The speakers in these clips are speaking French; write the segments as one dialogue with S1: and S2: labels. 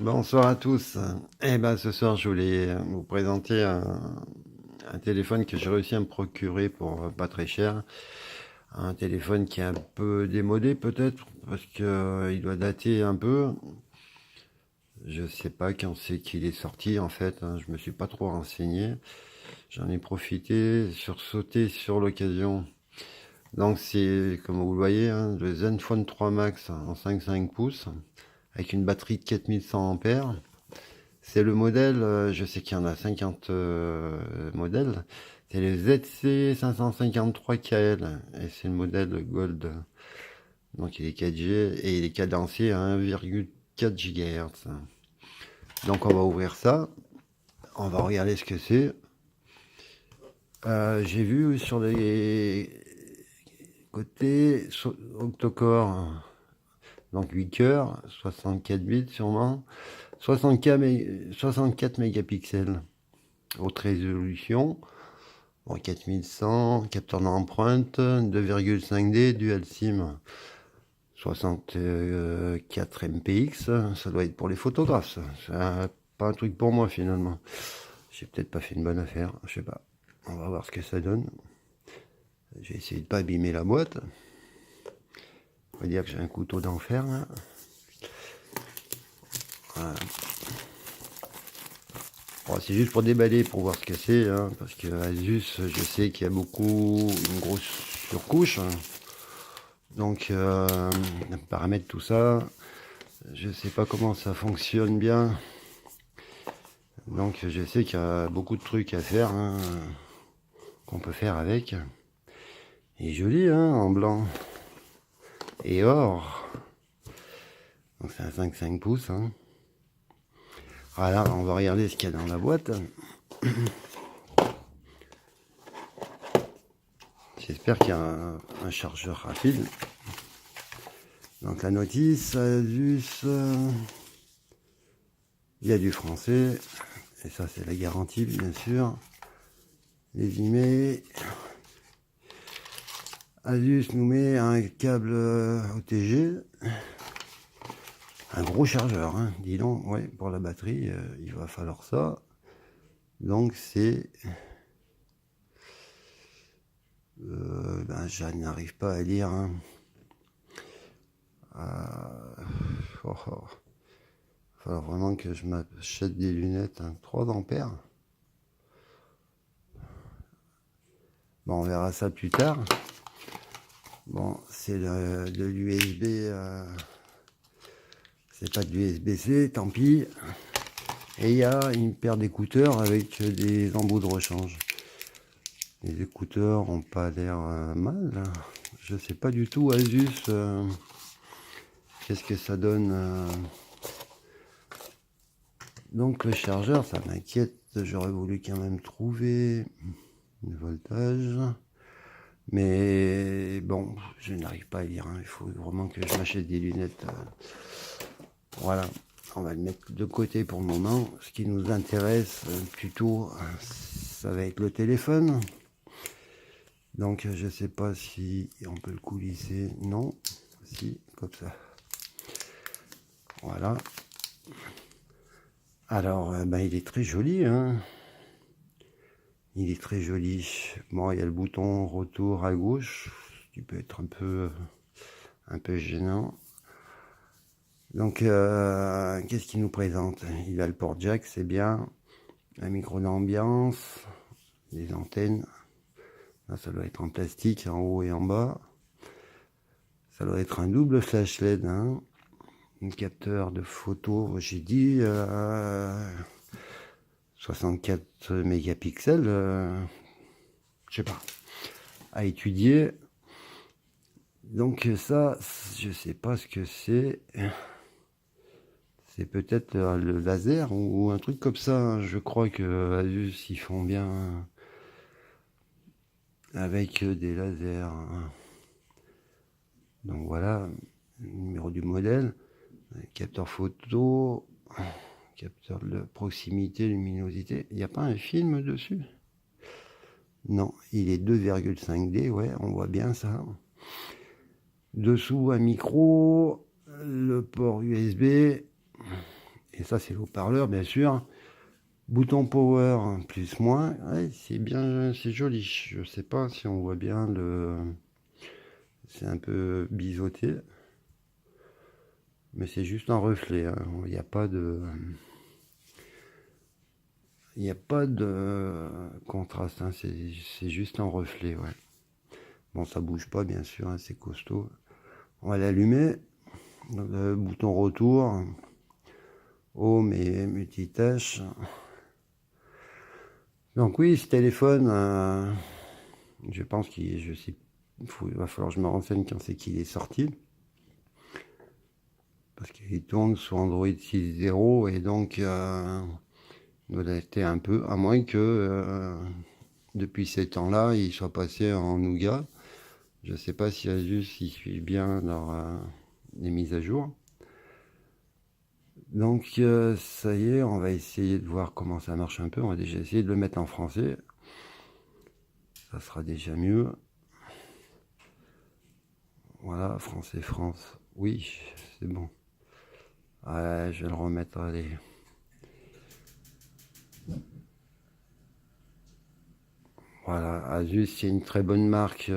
S1: Bonsoir à tous. Eh ben, ce soir, je voulais vous présenter un téléphone que j'ai réussi à me procurer pour pas très cher. Un téléphone qui est un peu démodé peut-être, parce que il doit dater un peu. Je sais pas quand c'est qu'il est sorti en fait, hein. Je me suis pas trop renseigné. J'en ai profité, sursauté sur l'occasion. Donc c'est, comme vous le voyez, hein, le Zenfone 3 Max en 5,5 pouces, avec une batterie de 4100 ampères. C'est le modèle, je sais qu'il y en a 50 modèles. C'est le ZC 553KL et c'est le modèle Gold. Donc il est 4G et il est cadencé à 1,4 GHz. Donc on va ouvrir ça. On va regarder ce que c'est. J'ai vu sur les côtés octa-core, donc 8 cœurs, 64 bits sûrement, 64 mégapixels, haute résolution. Bon, 4100, capteur d'empreinte, 2,5D, dual SIM, 64 MPX, ça doit être pour les photographes, ça. C'est pas un truc pour moi finalement. J'ai peut-être pas fait une bonne affaire, je sais pas. On va voir ce que ça donne. J'ai essayé de pas abîmer la boîte. On va dire que j'ai un couteau d'enfer là. Voilà. Bon, c'est juste pour déballer, pour voir ce que c'est, hein, parce que Asus, je sais qu'il y a une grosse surcouche. Hein. Donc, paramètres, tout ça, je sais pas comment ça fonctionne bien. Donc, je sais qu'il y a beaucoup de trucs à faire, hein, qu'on peut faire avec. Et joli, hein, en blanc. Et or. Donc, c'est un 5,5 pouces. Hein. Voilà, on va regarder ce qu'il y a dans la boîte. J'espère qu'il y a un chargeur rapide. Donc, la notice, Asus. Il y a du français. Et ça, c'est la garantie, bien sûr. Les emails. Asus nous met un câble OTG. Un gros chargeur, hein, dis donc. Ouais, pour la batterie, il va falloir ça. Donc, c'est... ben, je n'arrive pas à lire. Hein. Oh, oh. Il va falloir vraiment que je m'achète des lunettes. Hein. 3 ampères. Bon, on verra ça plus tard. Bon, c'est de l'USB. C'est pas de l'USB-C, tant pis. Et il y a une paire d'écouteurs avec des embouts de rechange. Les écouteurs ont pas l'air mal. Hein. Je sais pas du tout, Asus, qu'est-ce que ça donne. Donc le chargeur, ça m'inquiète. J'aurais voulu quand même trouver le voltage. Mais bon, je n'arrive pas à lire. Hein. Il faut vraiment que je m'achète des lunettes. Voilà, on va le mettre de côté pour le moment. Ce qui nous intéresse plutôt, ça va être le téléphone. Donc je sais pas si on peut le coulisser. Non, si, comme ça. Voilà. Alors, ben, il est très joli. Hein. Il est très joli. Bon, il y a le bouton retour à gauche, qui peut être un peu gênant. Donc, qu'est-ce qu'il nous présente? Il a le port jack, c'est bien. Un micro d'ambiance, des antennes. Là, ça doit être en plastique, en haut et en bas. Ça doit être un double flash LED. Hein. Un capteur de photo, j'ai dit 64 mégapixels. Je sais pas. À étudier. Donc ça, je sais pas ce que c'est. C'est peut-être le laser ou un truc comme ça. Je crois que Asus, ils font bien avec des lasers. Donc voilà, le numéro du modèle. Capteur photo, capteur de proximité, luminosité. Il n'y a pas un film dessus? Non, il est 2,5D, ouais, on voit bien ça. Dessous, un micro, le port USB, et Et ça, c'est l'haut-parleur, bien sûr. Bouton power, plus, moins. Ouais, c'est bien, c'est joli. Je sais pas si on voit bien le... C'est un peu biseauté. Mais c'est juste un reflet. Hein. Il n'y a pas de... Il n'y a pas de contraste. Hein. C'est juste un reflet, ouais. Bon, ça bouge pas, bien sûr. Hein, c'est costaud. On va l'allumer. Le bouton retour. Home et multitâche. Donc oui, ce téléphone, je pense qu'il, je sais, il va falloir que je me renseigne quand c'est qu'il est sorti. Parce qu'il tourne sur Android 6.0 et donc il doit dater un peu, à moins que depuis ces temps-là, il soit passé en Nougat. Je ne sais pas si Asus il suit bien les mises à jour. Donc ça y est, on va essayer de voir comment ça marche un peu. On va déjà essayer de le mettre en français. Ça sera déjà mieux. Voilà, français, France. Oui, c'est bon. Ouais, je vais le remettre, allez. Voilà, Asus, c'est une très bonne marque.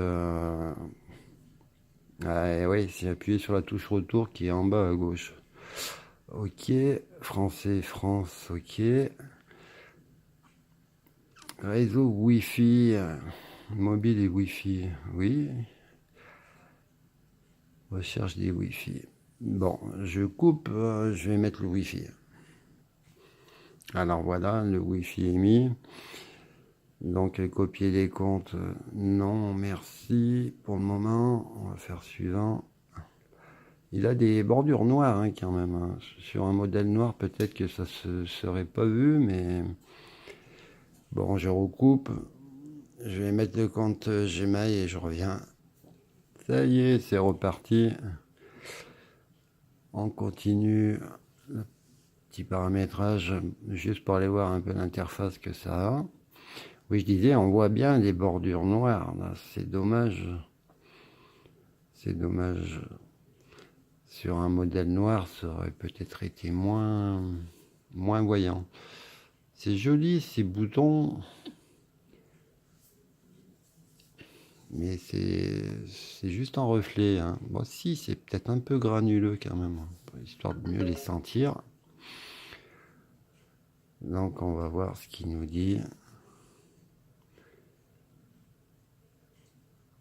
S1: Oui, c'est appuyé sur la touche retour qui est en bas à gauche. Ok, français, France, ok. Réseau Wi-Fi, mobile et Wi-Fi, oui. Recherche des Wi-Fi. Bon, je coupe, je vais mettre le Wi-Fi. Alors voilà, le Wi-Fi est mis. Donc copier les comptes, non, merci. Pour le moment, on va faire suivant. Il a des bordures noires hein, quand même. Hein. Sur un modèle noir, peut-être que ça se serait pas vu, mais bon, je recoupe. Je vais mettre le compte Gmail et je reviens. Ça y est, c'est reparti. On continue le petit paramétrage juste pour aller voir un peu l'interface que ça a. Oui, je disais, on voit bien les bordures noires. C'est dommage. C'est dommage. Sur un modèle noir, ça aurait peut-être été moins voyant. C'est joli ces boutons, mais c'est juste en reflet. Hein. Bon, si, c'est peut-être un peu granuleux quand même, histoire de mieux les sentir. Donc on va voir ce qu'il nous dit.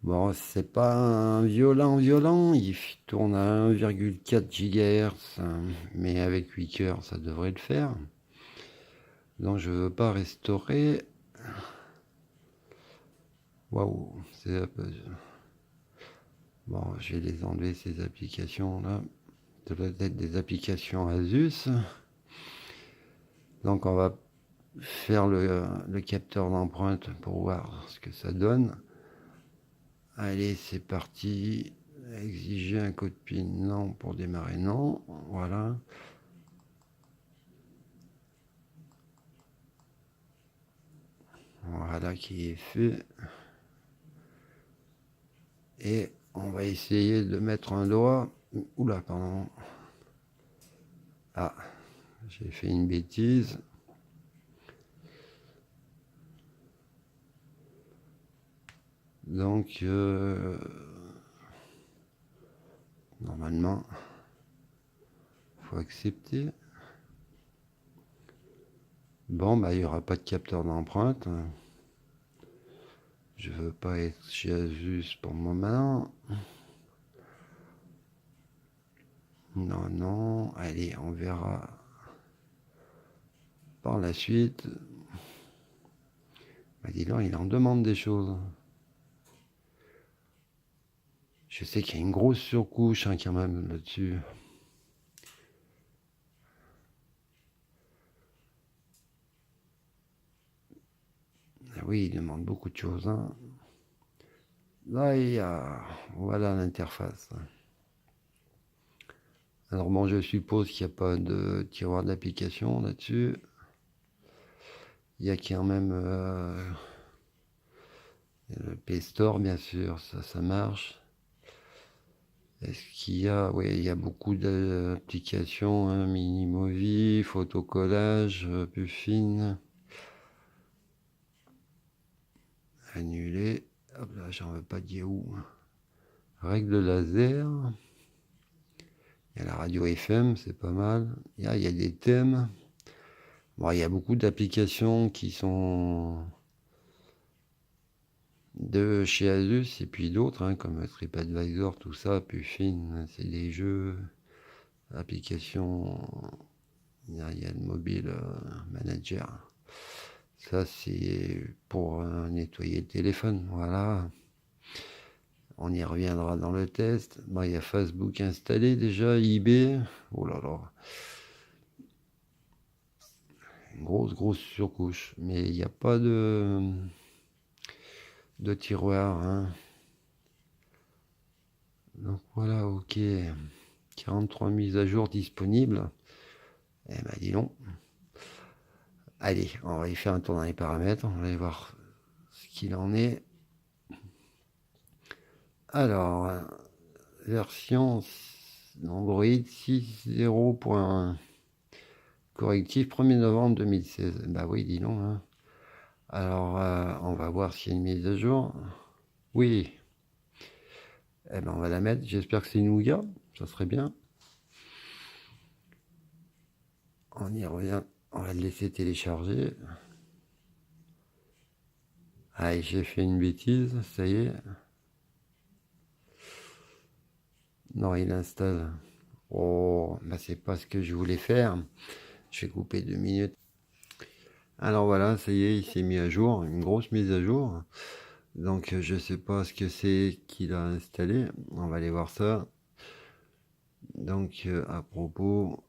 S1: Bon, c'est pas un violent, il tourne à 1,4 GHz, mais avec 8 cœurs, ça devrait le faire. Donc je veux pas restaurer. Waouh, c'est bon, je vais les enlever ces applications là. Ça doit être des applications Asus. Donc on va faire le capteur d'empreinte pour voir ce que ça donne. Allez, c'est parti. Exiger un code PIN, non. Pour démarrer, non. Voilà. Voilà qui est fait. Et on va essayer de mettre un doigt. Oula, pardon. Ah, j'ai fait une bêtise. Donc, normalement, il faut accepter. Bon, bah, il n'y aura pas de capteur d'empreinte. Je veux pas être chez Asus pour le moment. Non, non. Allez, on verra par la suite. Bah, dis donc, il en demande des choses. Je sais qu'il y a une grosse surcouche hein, quand même là-dessus. Ah oui, il demande beaucoup de choses. Hein. Là, il y a... Voilà l'interface. Alors bon, je suppose qu'il n'y a pas de tiroir d'application là-dessus. Il y a quand même le Play Store, bien sûr, ça marche. Est-ce qu'il y a... Oui, il y a beaucoup d'applications, hein, Minimovie, photocollage, Puffin, annuler. Hop là, j'en veux pas dire où. Règle laser. Il y a la radio FM, c'est pas mal. Il y a des thèmes. Bon, il y a beaucoup d'applications qui sont de chez Asus et puis d'autres, hein, comme TripAdvisor, tout ça, Puffin, c'est des jeux, applications. Il y a le mobile manager. Ça, c'est pour nettoyer le téléphone. Voilà. On y reviendra dans le test. Bon, il y a Facebook installé déjà, eBay. Oh là là. Une grosse surcouche. Mais il n'y a pas de tiroir, hein. Donc voilà, ok. 43 mises à jour disponibles. Eh ben dis donc. Allez, on va y faire un tour dans les paramètres. On va aller voir ce qu'il en est. Alors, version Android 6.0.1. Correctif 1er novembre 2016. Bah oui, dis donc, hein. Alors, on va voir s'il y a une mise à jour. Oui. Eh ben, on va la mettre. J'espère que c'est Nougat. Ça serait bien. On y revient. On va le laisser télécharger. Allez, j'ai fait une bêtise. Ça y est. Non, il installe. Oh, bah c'est pas ce que je voulais faire. Je vais couper 2 minutes. Alors voilà, ça y est, il s'est mis à jour. Une grosse mise à jour. Donc je sais pas ce que c'est qu'il a installé. On va aller voir ça. Donc à propos,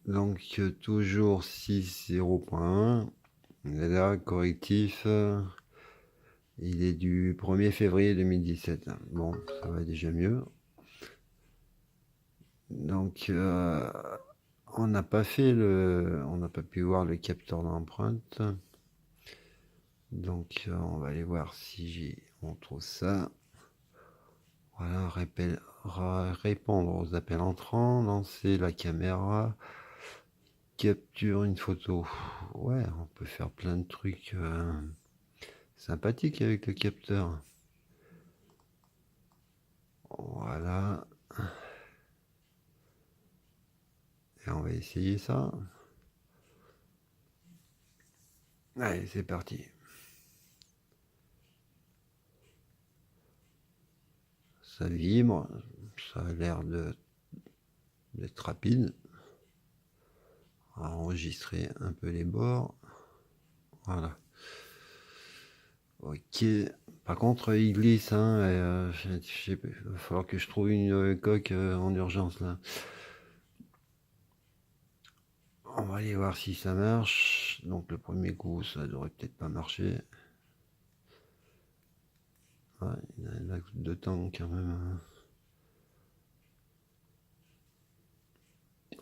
S1: donc toujours 6.0.1. Là, correctif, il est du 1er février 2017. Bon, ça va déjà mieux. Donc on n'a pas pu voir le capteur d'empreinte. Donc on va aller voir si on trouve ça. Voilà, répondre aux appels entrants, lancer la caméra, capture une photo. Ouais, on peut faire plein de trucs sympathiques avec le capteur. Voilà. Et on va essayer ça. Allez, c'est parti. Ça vibre, ça a l'air d'être rapide. On va enregistrer un peu les bords. Voilà. Ok. Par contre, il glisse, hein. Il va falloir que je trouve une coque en urgence là. On va aller voir si ça marche. Donc le premier coup, ça devrait peut-être pas marcher. Ouais, il y a un laps de temps quand même, hein.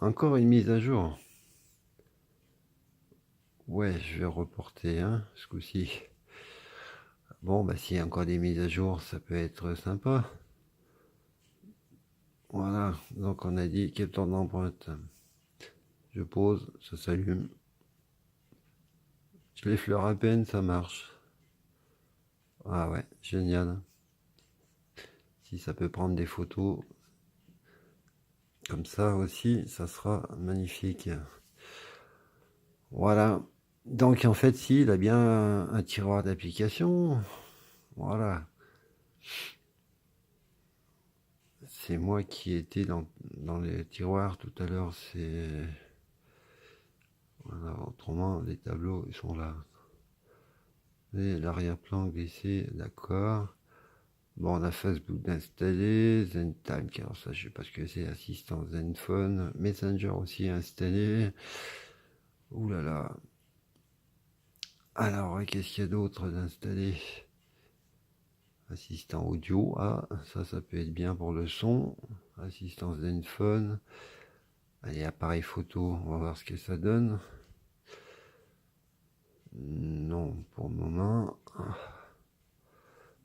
S1: Encore une mise à jour. Ouais, je vais reporter, hein, ce coup-ci. Bon, bah s'il y a encore des mises à jour, ça peut être sympa. Voilà, donc on a dit capteur d'empreinte. Je pose, ça s'allume. Je l'effleure à peine, ça marche. Ah ouais, génial. Si ça peut prendre des photos comme ça aussi, ça sera magnifique. Voilà. Donc en fait, si, il a bien un tiroir d'application. Voilà. C'est moi qui étais dans les tiroirs tout à l'heure. Voilà, autrement, les tableaux, ils sont là. Et l'arrière-plan glissé, d'accord. Bon, on a Facebook d'installer, ZenTime, alors ça, je sais pas ce que c'est, assistant ZenPhone, Messenger aussi installé. Ouh là là. Alors, qu'est-ce qu'il y a d'autre d'installer? Assistant audio, ah, ça peut être bien pour le son. Assistant ZenPhone. Allez, appareil photo, on va voir ce que ça donne. Non, pour le moment.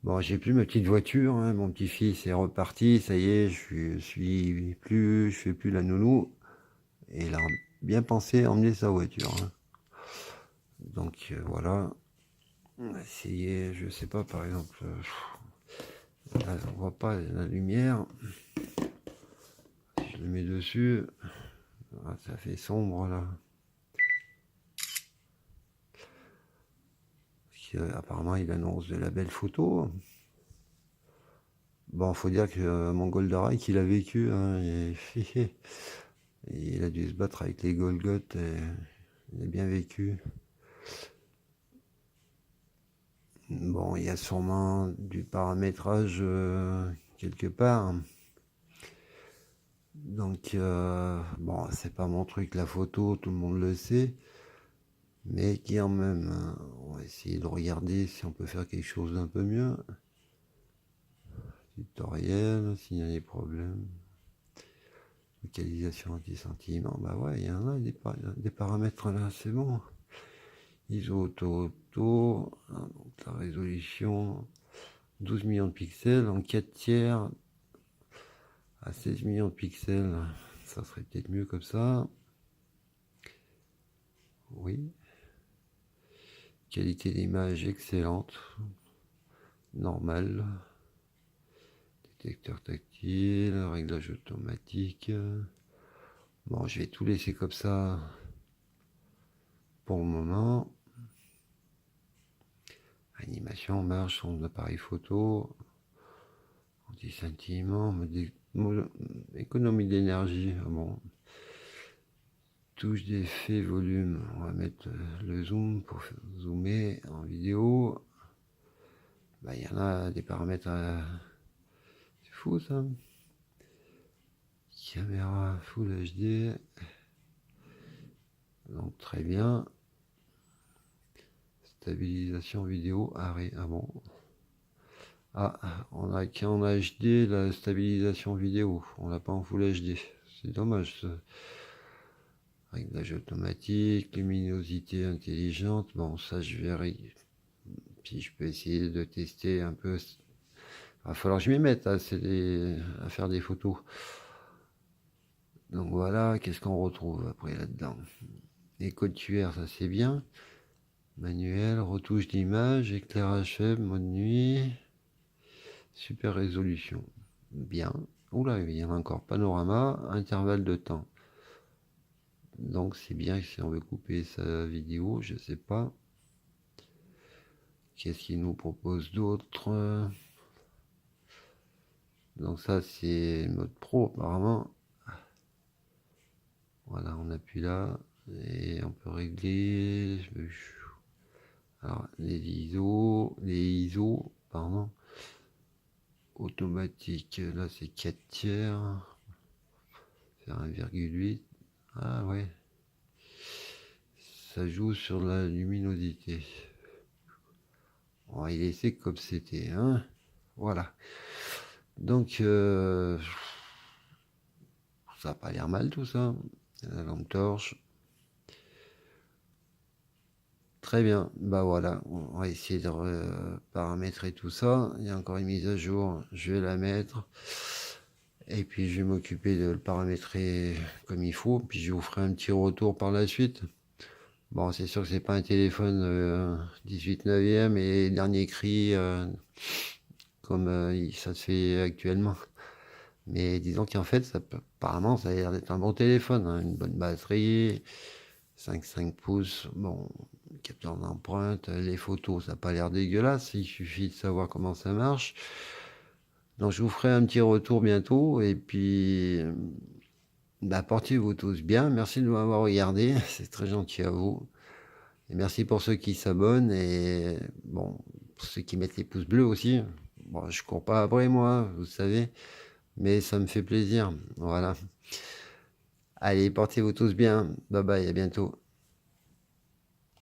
S1: Bon, j'ai plus ma petite voiture, hein. Mon petit-fils est reparti, ça y est, je fais plus la nounou. Et il a bien pensé à emmener sa voiture, hein. Donc voilà. On va essayer, je sais pas, par exemple, là, on voit pas la lumière. Si je le mets dessus, ça fait sombre là. Apparemment, il annonce de la belle photo. Bon, faut dire que mon Goldorak, il a vécu, hein, il a dû se battre avec les Golgoth, et il a bien vécu. Bon, il y a sûrement du paramétrage quelque part. Donc, bon, c'est pas mon truc la photo, tout le monde le sait. Mais quand même, on va essayer de regarder si on peut faire quelque chose d'un peu mieux. Tutoriel, s'il y a des problèmes. Localisation anti-sentiment, bah ouais, il y en a des paramètres là, c'est bon. ISO auto, donc la résolution, 12 millions de pixels en 4 tiers à 16 millions de pixels, ça serait peut-être mieux comme ça. Oui. Qualité d'image excellente, normal. Détecteur tactile, réglage automatique. Bon, je vais tout laisser comme ça pour le moment. Animation, marche, son appareil photo, anti-sentiment, économie d'énergie. Bon, touche d'effet, volume. On va mettre le zoom pour zoomer en vidéo. Bah, il y en a des paramètres. C'est fou ça. Caméra Full HD. Donc très bien. Stabilisation vidéo, arrêt. Ah bon. Ah, on a qu'en HD la stabilisation vidéo. On l'a pas en Full HD. C'est dommage ça. Réglage automatique, luminosité intelligente. Bon, ça je verrai. Puis je peux essayer de tester un peu. Il va falloir que je m'y mette à faire des photos. Donc voilà, qu'est-ce qu'on retrouve après là-dedans? Les codes QR, ça c'est bien. Manuel, retouche d'image, éclairage faible, mode nuit, super résolution. Bien. Oula, il y en a encore. Panorama, intervalle de temps. Donc c'est bien si on veut couper sa vidéo, je sais pas. Qu'est-ce qu'il nous propose d'autre? Donc ça c'est mode pro apparemment. Voilà, on appuie là et on peut régler. Alors les ISO, pardon. Automatique, là c'est 4 tiers. Faire 1,8. Ah ouais. Ça joue sur la luminosité. On va y laisser comme c'était, hein. Voilà. Donc, ça n'a pas l'air mal tout ça. La lampe torche. Très bien. Bah voilà. On va essayer de paramétrer tout ça. Il y a encore une mise à jour. Je vais la mettre. Et puis je vais m'occuper de le paramétrer comme il faut. Puis je vous ferai un petit retour par la suite. Bon, c'est sûr que c'est pas un téléphone 18 neuvième et dernier cri comme ça se fait actuellement. Mais disons qu'en fait, apparemment, ça a l'air d'être un bon téléphone, hein, une bonne batterie, 5 pouces, bon, capteur d'empreinte, les photos, ça n'a pas l'air dégueulasse, il suffit de savoir comment ça marche. Donc je vous ferai un petit retour bientôt, et puis bah, portez-vous tous bien, merci de m'avoir regardé, c'est très gentil à vous. Et merci pour ceux qui s'abonnent, et bon, pour ceux qui mettent les pouces bleus aussi. Bon, je cours pas après moi, vous savez, mais ça me fait plaisir, voilà. Allez, portez-vous tous bien, bye bye, à bientôt.